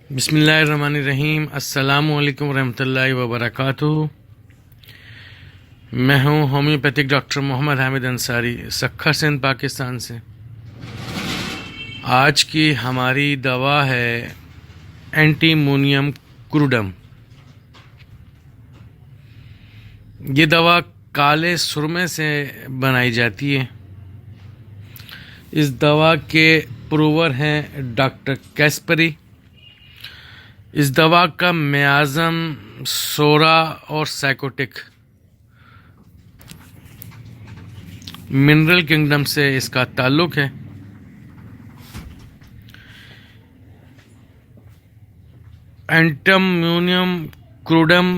بسم اللہ الرحمن الرحیم۔ السلام علیکم ورحمۃ اللہ وبرکاتہ۔ میں ہوں ہومیوپیتھک ڈاکٹر محمد حامد انصاری، سکھر سندھ، پاکستان سے۔ آج کی ہماری دوا ہے اینٹی مونیم کروڈم۔ یہ دوا کالے سرمے سے بنائی جاتی ہے۔ اس دوا کے پروور ہیں ڈاکٹر کیسپری۔ اس دوا کا میازم، سورا اور سائکوٹک منرل کنگڈم سے اس کا تعلق ہے۔ اینٹامونیم کروڈم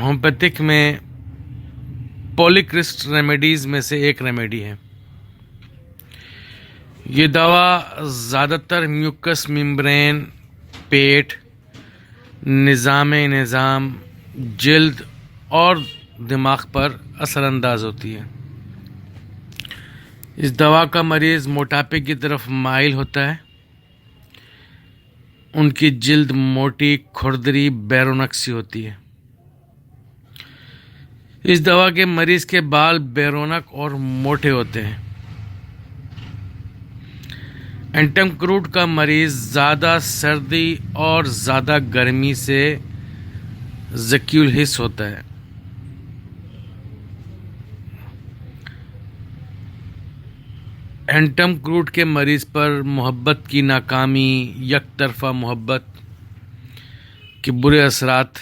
ہومیوپیتھک میں پولیکرسٹ ریمیڈیز میں سے ایک ریمیڈی ہے۔ یہ دوا زیادہ تر میوکس ممبرین، پیٹ، نظام، جلد اور دماغ پر اثر انداز ہوتی ہے۔ اس دوا کا مریض موٹاپے کی طرف مائل ہوتا ہے۔ ان کی جلد موٹی، کھردری، بیرونق سی ہوتی ہے۔ اس دوا کے مریض کے بال بیرونق اور موٹے ہوتے ہیں۔ اینٹم کروڈ کا مریض زیادہ سردی اور زیادہ گرمی سے ذکیل حس ہوتا ہے۔ اینٹم کروڈ کے مریض پر محبت کی ناکامی، یک طرفہ محبت کے برے اثرات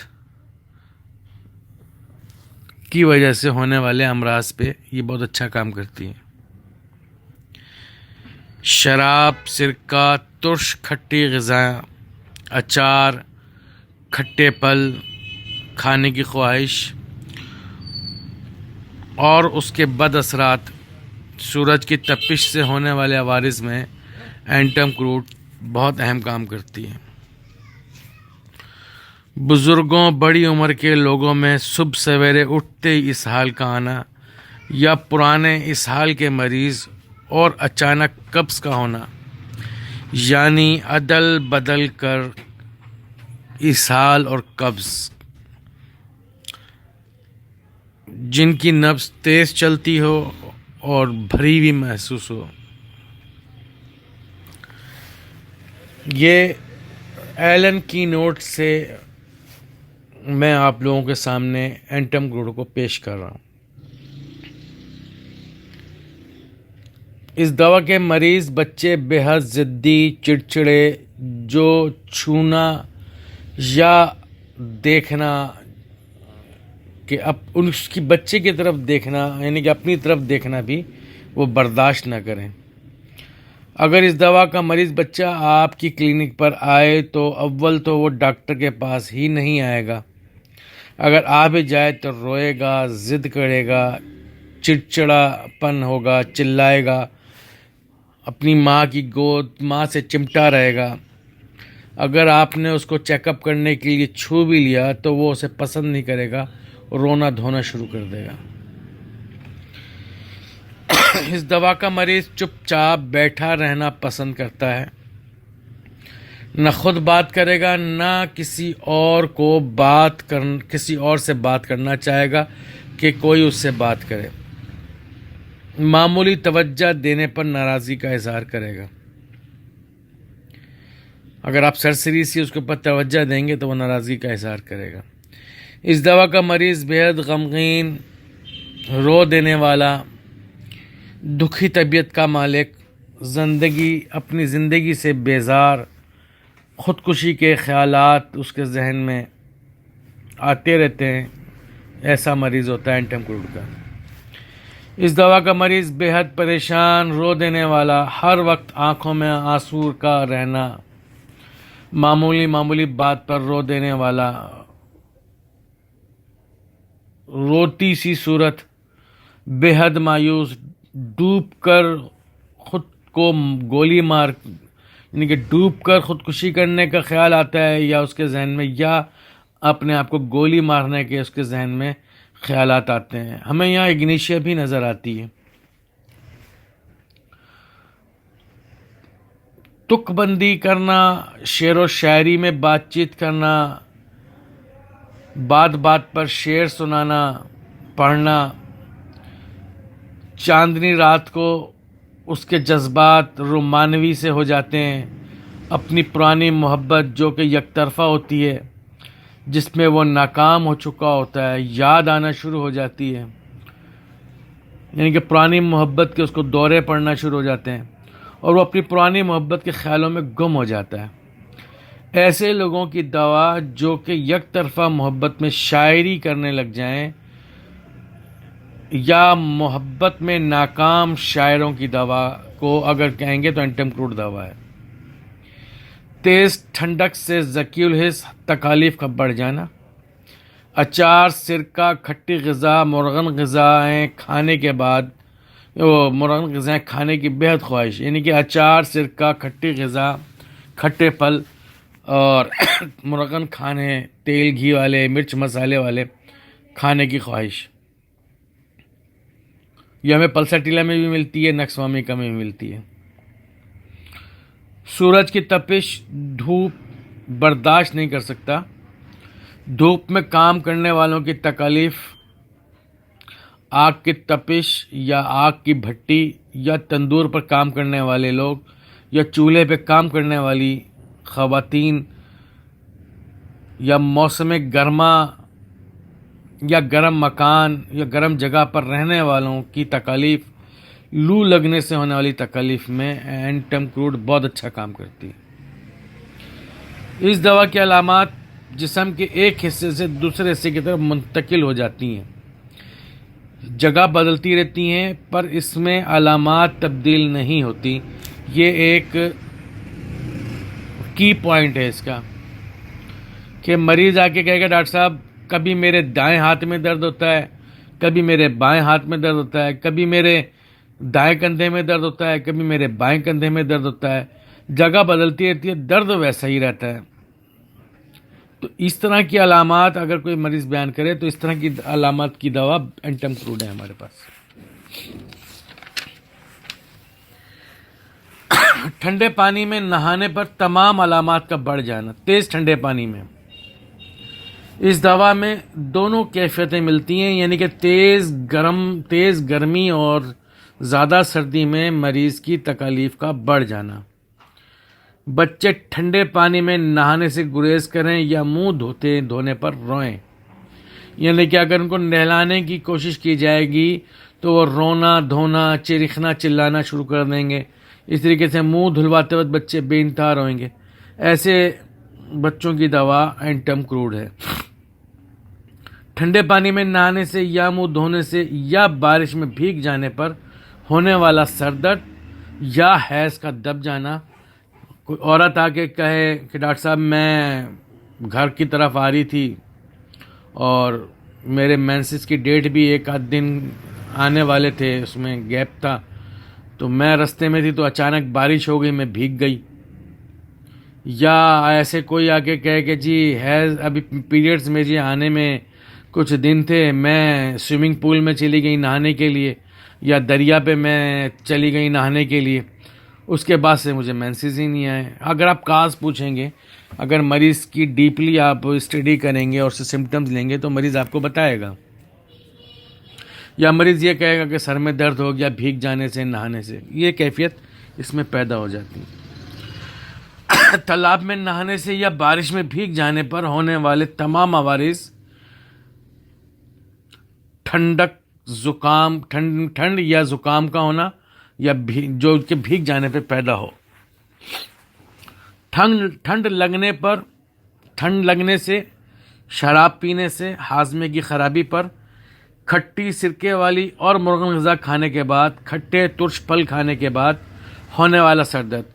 کی وجہ سے ہونے والے امراض پہ یہ بہت اچھا کام کرتی ہے۔ شراب، سرکہ، ترش کھٹی غذائیں، اچار، کھٹے پھل کھانے کی خواہش اور اس کے بد اثرات، سورج کی تپش سے ہونے والے عوارض میں اینٹم کروڈ بہت اہم کام کرتی ہے۔ بزرگوں، بڑی عمر کے لوگوں میں صبح سویرے اٹھتے ہی اسہال کا آنا یا پرانے اسہال کے مریض اور اچانک قبض کا ہونا، یعنی عدل بدل کر اسہال اور قبض، جن کی نبض تیز چلتی ہو اور بھری ہوئی محسوس ہو، یہ ایلن کی نوٹ سے میں آپ لوگوں کے سامنے اینٹم کروڈ کو پیش کر رہا ہوں۔ اس دوا کے مریض بچے بے حد ضدی، چڑچڑے، جو چھونا یا دیکھنا کہ اس کی بچے کی طرف دیکھنا، یعنی کہ اپنی طرف دیکھنا بھی وہ برداشت نہ کریں۔ اگر اس دوا کا مریض بچہ آپ کی کلینک پر آئے تو اول تو وہ ڈاکٹر کے پاس ہی نہیں آئے گا۔ اگر آ بھی جائے تو روئے گا، ضد کرے گا، چڑچڑا پن ہوگا، چلائے گا، اپنی ماں کی گود، ماں سے چمٹا رہے گا۔ اگر آپ نے اس کو چیک اپ کرنے کے لیے چھو بھی لیا تو وہ اسے پسند نہیں کرے گا، رونا دھونا شروع کر دے گا۔ اس دوا کا مریض چپ چاپ بیٹھا رہنا پسند کرتا ہے، نہ خود بات کرے گا، نہ کسی اور سے بات کرنا چاہے گا کہ کوئی اس سے بات کرے۔ معمولی توجہ دینے پر ناراضگی کا اظہار کرے گا۔ اگر آپ سرسری سی اس کے اوپر توجہ دیں گے تو وہ ناراضگی کا اظہار کرے گا۔ اس دوا کا مریض بے حد غمگین، رو دینے والا، دکھی طبیعت کا مالک، اپنی زندگی سے بیزار، خودکشی کے خیالات اس کے ذہن میں آتے رہتے ہیں، ایسا مریض ہوتا ہے اینٹم کروڈ کا۔ اس دوا کا مریض بے حد پریشان، رو دینے والا، ہر وقت آنکھوں میں آنسو کا رہنا، معمولی بات پر رو دینے والا، روتی سی صورت، بے حد مایوس، ڈوب کر خود کو گولی مار، یعنی کہ ڈوب کر خودکشی کرنے کا خیال آتا ہے یا اس کے ذہن میں، یا اپنے آپ کو گولی مارنے کے اس کے ذہن میں خیالات آتے ہیں۔ ہمیں یہاں اگنیشیا بھی نظر آتی ہے۔ تک بندی کرنا، شعر و شاعری میں بات چیت کرنا، بات بات پر شعر سنانا، پڑھنا، چاندنی رات کو اس کے جذبات رومانوی سے ہو جاتے ہیں. اپنی پرانی محبت جو کہ یک طرفہ ہوتی ہے، جس میں وہ ناکام ہو چکا ہوتا ہے، یاد آنا شروع ہو جاتی ہے. یعنی کہ پرانی محبت کے اس کو دورے پڑنا شروع ہو جاتے ہیں اور وہ اپنی پرانی محبت کے خیالوں میں گم ہو جاتا ہے. ایسے لوگوں کی دوا جو کہ یک طرفہ محبت میں شاعری کرنے لگ جائیں یا محبت میں ناکام شاعروں کی دوا کو اگر کہیں گے تو اینٹم کروڈ دوا ہے. تیز ٹھنڈک سے ذکی الحس تکالیف کا بڑھ جانا، اچار، سرکہ، کھٹی غذا، مرغن غذائیں کھانے کے بعد مرغن غذائیں کھانے کی بےحد خواہش. یعنی کہ اچار، سرکہ، کھٹی غذا، کھٹے پھل اور مرغن کھانے، تیل گھی والے، مرچ مسالے والے کھانے کی خواہش. یہ ہمیں پلساٹیلا میں بھی ملتی ہے، نکسوامیکا میں بھی ملتی ہے. سورج کی تپش دھوپ برداشت نہیں کر سکتا. دھوپ میں کام کرنے والوں کی تکالیف، آگ کی تپش یا آگ کی بھٹی یا تندور پر کام کرنے والے لوگ یا چولہے پہ کام کرنے والی خواتین یا موسم گرما یا گرم مکان یا گرم جگہ پر رہنے والوں کی تکالیف، لو لگنے سے ہونے والی تکالیف میں اینٹم کروڈ بہت اچھا کام کرتی ہے. اس دوا کی علامات جسم کے ایک حصے سے دوسرے حصے کی طرف منتقل ہو جاتی ہیں، جگہ بدلتی رہتی ہیں، پر اس میں علامات تبدیل نہیں ہوتی. یہ ایک کی پوائنٹ ہے اس کا کہ مریض آ کے کہے گا ڈاکٹر صاحب کبھی میرے دائیں ہاتھ میں درد ہوتا ہے، کبھی میرے بائیں ہاتھ میں درد ہوتا ہے، کبھی میرے دائیں کندھے میں درد ہوتا ہے، کبھی میرے بائیں کندھے میں درد ہوتا ہے. جگہ بدلتی رہتی ہے، درد ویسا ہی رہتا ہے. تو اس طرح کی علامات اگر کوئی مریض بیان کرے تو اس طرح کی علامات کی دوا اینٹم کروڈ ہے ہمارے پاس. ٹھنڈے پانی میں نہانے پر تمام علامات کا بڑھ جانا، تیز ٹھنڈے پانی میں. اس دوا میں دونوں کیفیتیں ملتی ہیں، یعنی کہ تیز گرمی اور زیادہ سردی میں مریض کی تکالیف کا بڑھ جانا. بچے ٹھنڈے پانی میں نہانے سے گریز کریں یا منہ دھونے پر روئیں. یعنی کہ اگر ان کو نہلانے کی کوشش کی جائے گی تو وہ رونا، دھونا، چرخنا، چلانا شروع کر دیں گے. اس طریقے سے منہ دھلواتے وقت بچے بے انتہا روئیں گے. ایسے بچوں کی دوا اینٹم کروڈ ہے. ٹھنڈے پانی میں نہانے سے یا منہ دھونے سے یا بارش میں بھیگ جانے پر ہونے والا سر درد یا حیض کا دب جانا. کوئی عورت آ کے کہے کہ ڈاکٹر صاحب میں گھر کی طرف آ رہی تھی اور میرے مینسس کی ڈیٹ بھی ایک آدھ دن آنے والے تھے، اس میں گیپ تھا، تو میں رستے میں تھی تو اچانک بارش ہو گئی، میں بھیگ گئی. یا ایسے کوئی آ کے کہے کہ جی حیض ابھی پیریڈز میں جی آنے میں کچھ دن تھے، میں سوئمنگ پول میں چلی گئی نہانے کے لیے یا دریا پہ میں چلی گئی نہانے کے لیے، اس کے بعد سے مجھے مینسز ہی نہیں آئے. اگر آپ کاز پوچھیں گے، اگر مریض کی ڈیپلی آپ اسٹڈی کریں گے اور اس سے سمٹمز لیں گے تو مریض آپ کو بتائے گا. یا مریض یہ کہے گا کہ سر میں درد ہو گیا بھیگ جانے سے، نہانے سے. یہ کیفیت اس میں پیدا ہو جاتی ہے. تالاب میں نہانے سے یا بارش میں بھیگ جانے پر ہونے والے تمام عوارض، ٹھنڈک، زکام، ٹھنڈ یا زکام کا ہونا یا جو کہ بھیگ جانے پہ پیدا ہو. ٹھنڈ لگنے سے، شراب پینے سے، ہاضمے کی خرابی پر، کھٹی سرکے والی اور مرغن غذا کھانے کے بعد، کھٹے ترش پھل کھانے کے بعد ہونے والا سر درد.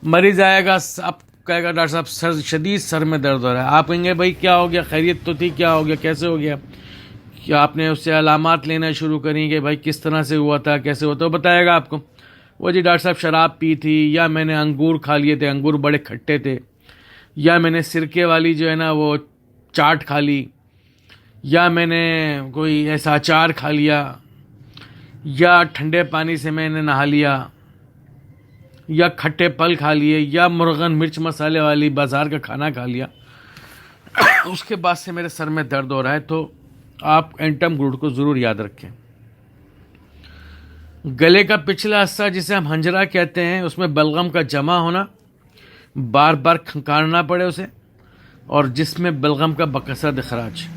مریض آئے گا، اب کہے گا ڈاکٹر صاحب شدید سر میں درد ہو رہا ہے. آپ کہیں گے بھائی کیا ہو گیا، خیریت تو تھی، کیا ہو گیا، کیسے ہو گیا؟ کیا آپ نے اس سے علامات لینا شروع کریں کہ بھائی کس طرح سے ہوا تھا، کیسے ہوا تھا؟ وہ بتائے گا آپ کو. وہ جی ڈاکٹر صاحب شراب پی تھی، یا میں نے انگور کھا لیے تھے، انگور بڑے کھٹے تھے، یا میں نے سرکے والی جو ہے نا وہ چاٹ کھا لی، یا میں نے کوئی ایسا اچار کھا لیا، یا ٹھنڈے پانی سے میں نے نہا لیا. یا کھٹے پھل کھا لیے یا مرغن مرچ مسالے والی بازار کا کھانا کھا لیا، اس کے بعد سے میرے سر میں درد ہو رہا ہے، تو آپ اینٹم گروٹ کو ضرور یاد رکھیں۔ گلے کا پچھلا حصہ جسے ہم ہنجرا کہتے ہیں، اس میں بلغم کا جمع ہونا، بار بار کھنکارنا پڑے اسے، اور جس میں بلغم کا بکثرت اخراج،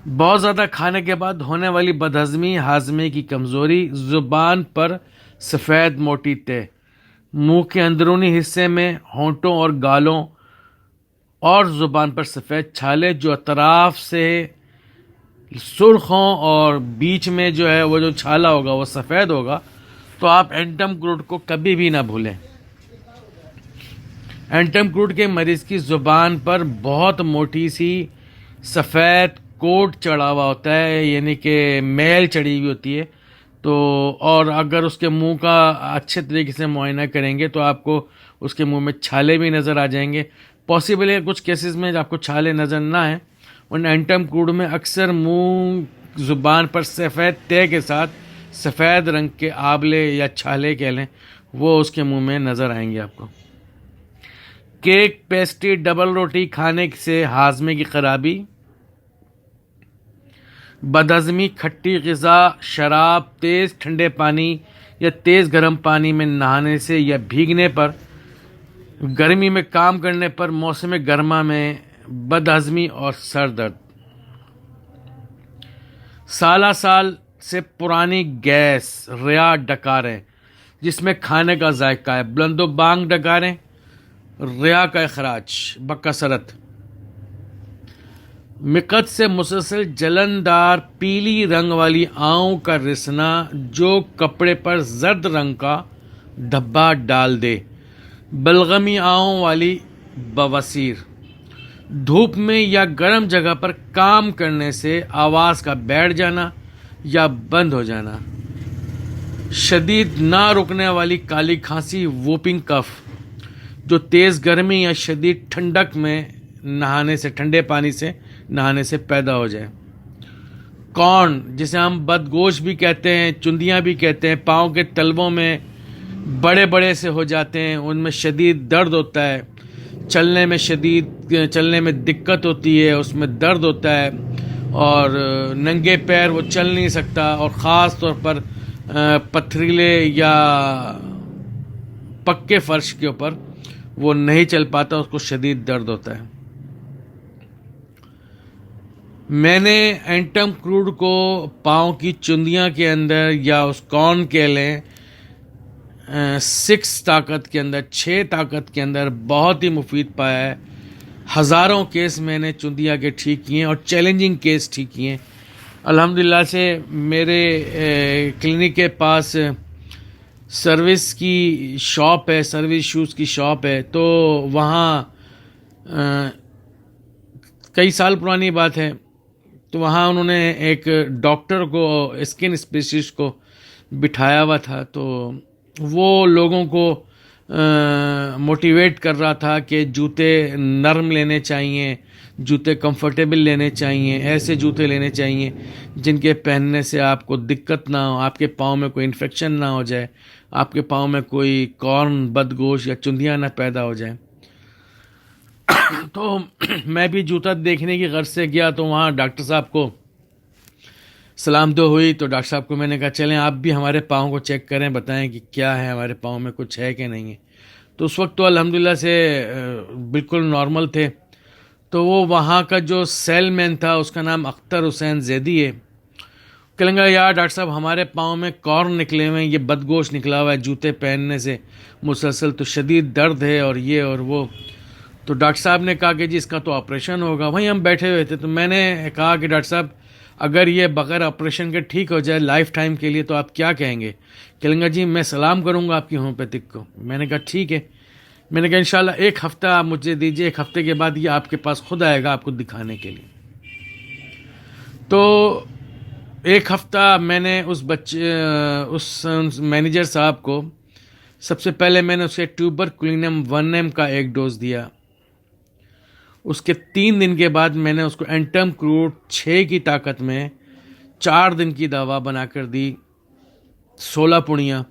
بہت زیادہ کھانے کے بعد ہونے والی بدہضمی، ہاضمے کی کمزوری، زبان پر سفید موٹی تہ، منہ کے اندرونی حصے میں ہونٹوں اور گالوں اور زبان پر سفید چھالے جو اطراف سے سرخ ہوں اور بیچ میں جو ہے وہ جو چھالا ہوگا وہ سفید ہوگا، تو آپ اینٹم گروٹ کو کبھی بھی نہ بھولیں۔ اینٹم گروٹ کے مریض کی زبان پر بہت موٹی سی سفید کوٹ چڑھا ہوا ہوتا ہے، یعنی کہ میل چڑھی ہوئی ہوتی ہے، تو اور اگر اس کے منہ کا اچھے طریقے سے معائنہ کریں گے تو آپ کو اس کے منہ میں چھالے بھی نظر آ جائیں گے۔ پاسبل ہے کچھ کیسز میں آپ کو چھالے نظر نہ آئیں، ان اینٹم گروٹ میں اکثر منہ زبان پر سفید تہ کے ساتھ سفید رنگ کے آبلے یا چھالے کہہ لیں، وہ اس کے منہ میں نظر آئیں گے آپ کو۔ کیک، پیسٹری، ڈبل روٹی کھانے سے ہاضمے کی خرابی، بدہضمی، کھٹی غذا، شراب، تیز ٹھنڈے پانی یا تیز گرم پانی میں نہانے سے یا بھیگنے پر، گرمی میں کام کرنے پر، موسم گرما میں بدہضمی اور سر درد، سالہ سال سے پرانی گیس، ریا ڈکاریں جس میں کھانے کا ذائقہ ہے، بلند و بانگ ڈکاریں، ریا کا اخراج، بکثرت، مقد سے مسلسل جلندار پیلی رنگ والی آؤں کا رسنا جو کپڑے پر زرد رنگ کا دھبا ڈال دے، بلغمی آؤں والی بواسیر، دھوپ میں یا گرم جگہ پر کام کرنے سے آواز کا بیٹھ جانا یا بند ہو جانا، شدید نہ رکنے والی کالی کھانسی، ووپنگ کف جو تیز گرمی یا شدید ٹھنڈک میں نہانے سے، ٹھنڈے پانی سے نہانے سے پیدا ہو جائے، کون جسے ہم بدگوش بھی کہتے ہیں، چندیاں بھی کہتے ہیں، پاؤں کے تلووں میں بڑے بڑے سے ہو جاتے ہیں، ان میں شدید درد ہوتا ہے، چلنے میں دقت ہوتی ہے، اس میں درد ہوتا ہے، اور ننگے پیر وہ چل نہیں سکتا، اور خاص طور پر پتھریلے یا پکے فرش کے اوپر وہ نہیں چل پاتا، اس کو شدید درد ہوتا ہے۔ میں نے اینٹم گروٹ کو پاؤں کی چندیاں کے اندر یا اس کون کے لیں 6 طاقت کے اندر، 6 طاقت کے اندر بہت ہی مفید پایا ہے۔ ہزاروں کیس میں نے چندیاں کے ٹھیک کیے ہیں اور چیلنجنگ کیس ٹھیک کیے ہیں الحمدللہ سے۔ میرے کلینک کے پاس سروس کی شاپ ہے، سروس شوز کی شاپ ہے، تو وہاں کئی سال پرانی بات ہے، تو وہاں انہوں نے ایک ڈاکٹر کو، اسکن اسپیشلسٹ کو بٹھایا ہوا تھا، تو وہ لوگوں کو موٹیویٹ کر رہا تھا کہ جوتے نرم لینے چاہیے، جوتے کمفرٹیبل لینے چاہیے، ایسے جوتے لینے چاہیے جن کے پہننے سے آپ کو دقت نہ ہو، آپ کے پاؤں میں کوئی انفیکشن نہ ہو جائے، آپ کے پاؤں میں کوئی کارن، بدگوش یا چندیاں نہ پیدا ہو جائیں۔ تو میں بھی جوتا دیکھنے کی غرض سے گیا، تو وہاں ڈاکٹر صاحب کو سلام دو ہوئی، تو ڈاکٹر صاحب کو میں نے کہا چلیں آپ بھی ہمارے پاؤں کو چیک کریں، بتائیں کہ کیا ہے، ہمارے پاؤں میں کچھ ہے کہ نہیں ہے۔ تو اس وقت تو الحمدللہ سے بالکل نارمل تھے۔ تو وہ وہاں کا جو سیل مین تھا، اس کا نام اختر حسین زیدی ہے، کہنے لگا یار ڈاکٹر صاحب ہمارے پاؤں میں کارن نکلے ہوئے ہیں، یہ بدگوش نکلا ہوا ہے جوتے پہننے سے مسلسل، تو شدید درد ہے اور یہ اور وہ۔ تو ڈاکٹر صاحب نے کہا کہ جی اس کا تو آپریشن ہوگا، وہیں ہم بیٹھے ہوئے تھے، تو میں نے کہا کہ ڈاکٹر صاحب اگر یہ بغیر آپریشن کے ٹھیک ہو جائے لائف ٹائم کے لیے تو آپ کیا کہیں گے؟ کہیں گے جی میں سلام کروں گا آپ کی ہومیوپیتھک کو۔ میں نے کہا ٹھیک ہے، میں نے کہا انشاءاللہ 1 ہفتہ آپ مجھے دیجیے، 1 ہفتے کے بعد یہ آپ کے پاس خود آئے گا آپ کو دکھانے کے لیے۔ تو 1 ہفتہ میں نے اس مینیجر صاحب کو، سب سے پہلے میں نے اسے ٹیوبرکلینم 1M کا 1 ڈوز دیا، اس کے 3 دن کے بعد میں نے اس کو اینٹم گروٹ 6 کی طاقت میں 4 دن کی دوا بنا کر دی، 16 پڑیاں۔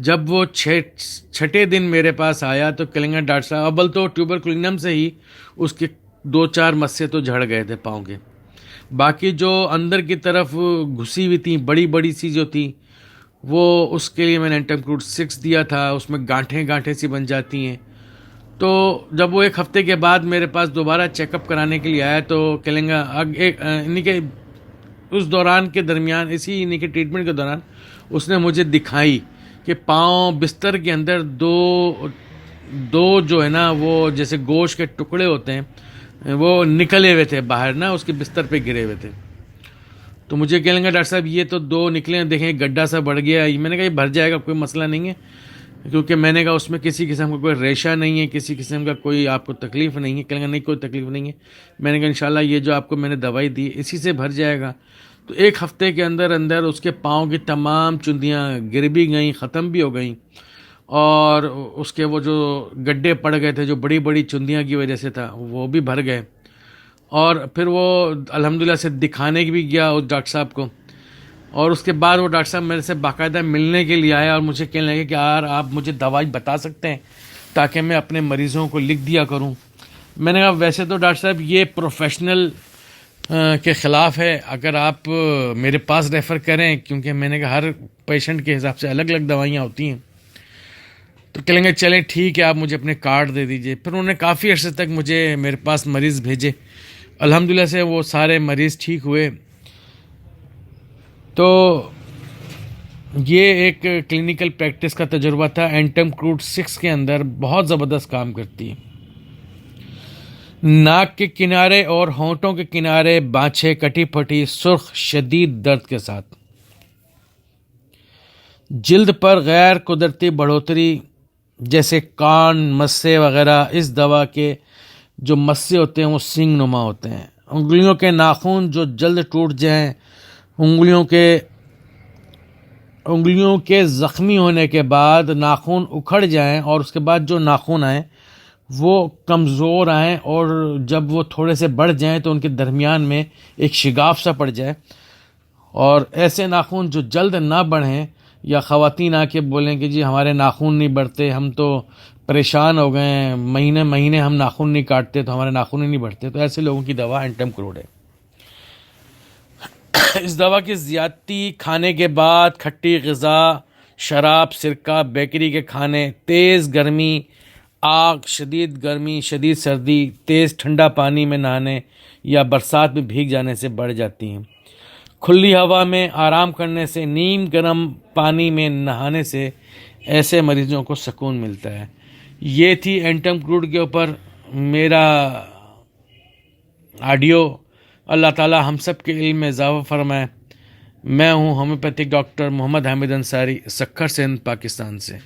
جب وہ چھٹے دن میرے پاس آیا تو کہنے لگا ڈاکٹر صاحب، اول تو ٹیوبرکلینم سے ہی اس کے 2-4 مسے تو جھڑ گئے تھے پاؤں کے، باقی جو اندر کی طرف گھسی ہوئی تھیں بڑی بڑی سی جو تھی وہ، اس کے لیے میں نے اینٹم کروٹ 6 دیا تھا، اس میں گانٹھیں سی بن جاتی ہیں۔ تو جب وہ 1 ہفتے کے بعد میرے پاس دوبارہ چیک اپ کرانے کے لیے آیا تو کہنے لگا یعنی کہ اس دوران کے درمیان، اسی یعنی کہ ٹریٹمنٹ کے دوران اس نے مجھے دکھائی کہ پاؤں بستر کے اندر دو جو ہے نا وہ جیسے گوشت کے ٹکڑے ہوتے ہیں وہ نکلے ہوئے تھے باہر نا، اس کے بستر پہ گرے ہوئے تھے۔ تو مجھے کہنے لگا ڈاکٹر صاحب یہ تو 2 نکلے ہیں، دیکھیں گڈھا سا بڑھ گیا ہے۔ میں نے کہا یہ بھر جائے گا، کوئی مسئلہ نہیں ہے، کیونکہ میں نے کہا اس میں کسی قسم کا کوئی ریشہ نہیں ہے، کسی قسم کا کوئی آپ کو تکلیف نہیں ہے۔ کہنے لگا نہیں کوئی تکلیف نہیں ہے۔ میں نے کہا انشاءاللہ یہ جو آپ کو میں نے دوائی دی اسی سے بھر جائے گا۔ تو 1 ہفتے کے اندر اس کے پاؤں کی تمام چندیاں گر بھی گئیں، ختم بھی ہو گئیں، اور اس کے وہ جو گڈھے پڑ گئے تھے جو بڑی بڑی چندیاں کی وجہ سے تھا وہ بھی بھر گئے۔ اور پھر وہ الحمدللہ سے دکھانے بھی گیا اس ڈاکٹر صاحب کو، اور اس کے بعد وہ ڈاکٹر صاحب میرے سے باقاعدہ ملنے کے لیے آیا اور مجھے کہنے لگے کہ یار آپ مجھے دوائی بتا سکتے ہیں تاکہ میں اپنے مریضوں کو لکھ دیا کروں۔ میں نے کہا ویسے تو ڈاکٹر صاحب یہ پروفیشنل کے خلاف ہے، اگر آپ میرے پاس ریفر کریں، کیونکہ میں نے کہا ہر پیشنٹ کے حساب سے الگ الگ دوائیاں ہوتی ہیں۔ تو کہیں گے چلیں ٹھیک ہے آپ مجھے اپنے کارڈ دے دیجئے۔ پھر انہوں نے کافی عرصے تک مجھے میرے پاس مریض بھیجے، الحمدللہ سے وہ سارے مریض ٹھیک ہوئے۔ تو یہ ایک کلینکل پریکٹس کا تجربہ تھا۔ اینٹم کروٹ 6 کے اندر بہت زبردست کام کرتی ہے۔ ناک کے کنارے اور ہونٹوں کے کنارے بانچھیں کٹی پھٹی سرخ شدید درد کے ساتھ، جلد پر غیر قدرتی بڑھوتری جیسے کان مسے وغیرہ۔ اس دوا کے جو مسے ہوتے ہیں وہ سینگ نما ہوتے ہیں۔ انگلیوں کے ناخن جو جلد ٹوٹ جائیں، انگلیوں کے زخمی ہونے کے بعد ناخن اکھڑ جائیں، اور اس کے بعد جو ناخن آئیں وہ کمزور آئیں، اور جب وہ تھوڑے سے بڑھ جائیں تو ان کے درمیان میں ایک شگاف سا پڑ جائے، اور ایسے ناخن جو جلد نہ بڑھیں، یا خواتین آ کے بولیں کہ جی ہمارے ناخن نہیں بڑھتے، ہم تو پریشان ہو گئے ہیں، مہینے ہم ناخن نہیں کاٹتے تو ہمارے ناخن ہی نہیں بڑھتے، تو ایسے لوگوں کی دوا اینٹم کروٹ ہے۔ اس دوا کی زیادتی کھانے کے بعد کھٹی غذا، شراب، سرکہ، بیکری کے کھانے، تیز گرمی، آگ، شدید گرمی، شدید سردی، تیز ٹھنڈا پانی میں نہانے یا برسات میں بھیگ جانے سے بڑھ جاتی ہیں۔ کھلی ہوا میں آرام کرنے سے، نیم گرم پانی میں نہانے سے ایسے مریضوں کو سکون ملتا ہے۔ یہ تھی اینٹم کروٹ کے اوپر میرا آڈیو۔ اللہ تعالی ہم سب کے علم میں اضافہ فرمائے۔ میں ہوں ہومیوپیتھک ڈاکٹر محمد حامد انصاری، سکھر سندھ، پاکستان سے۔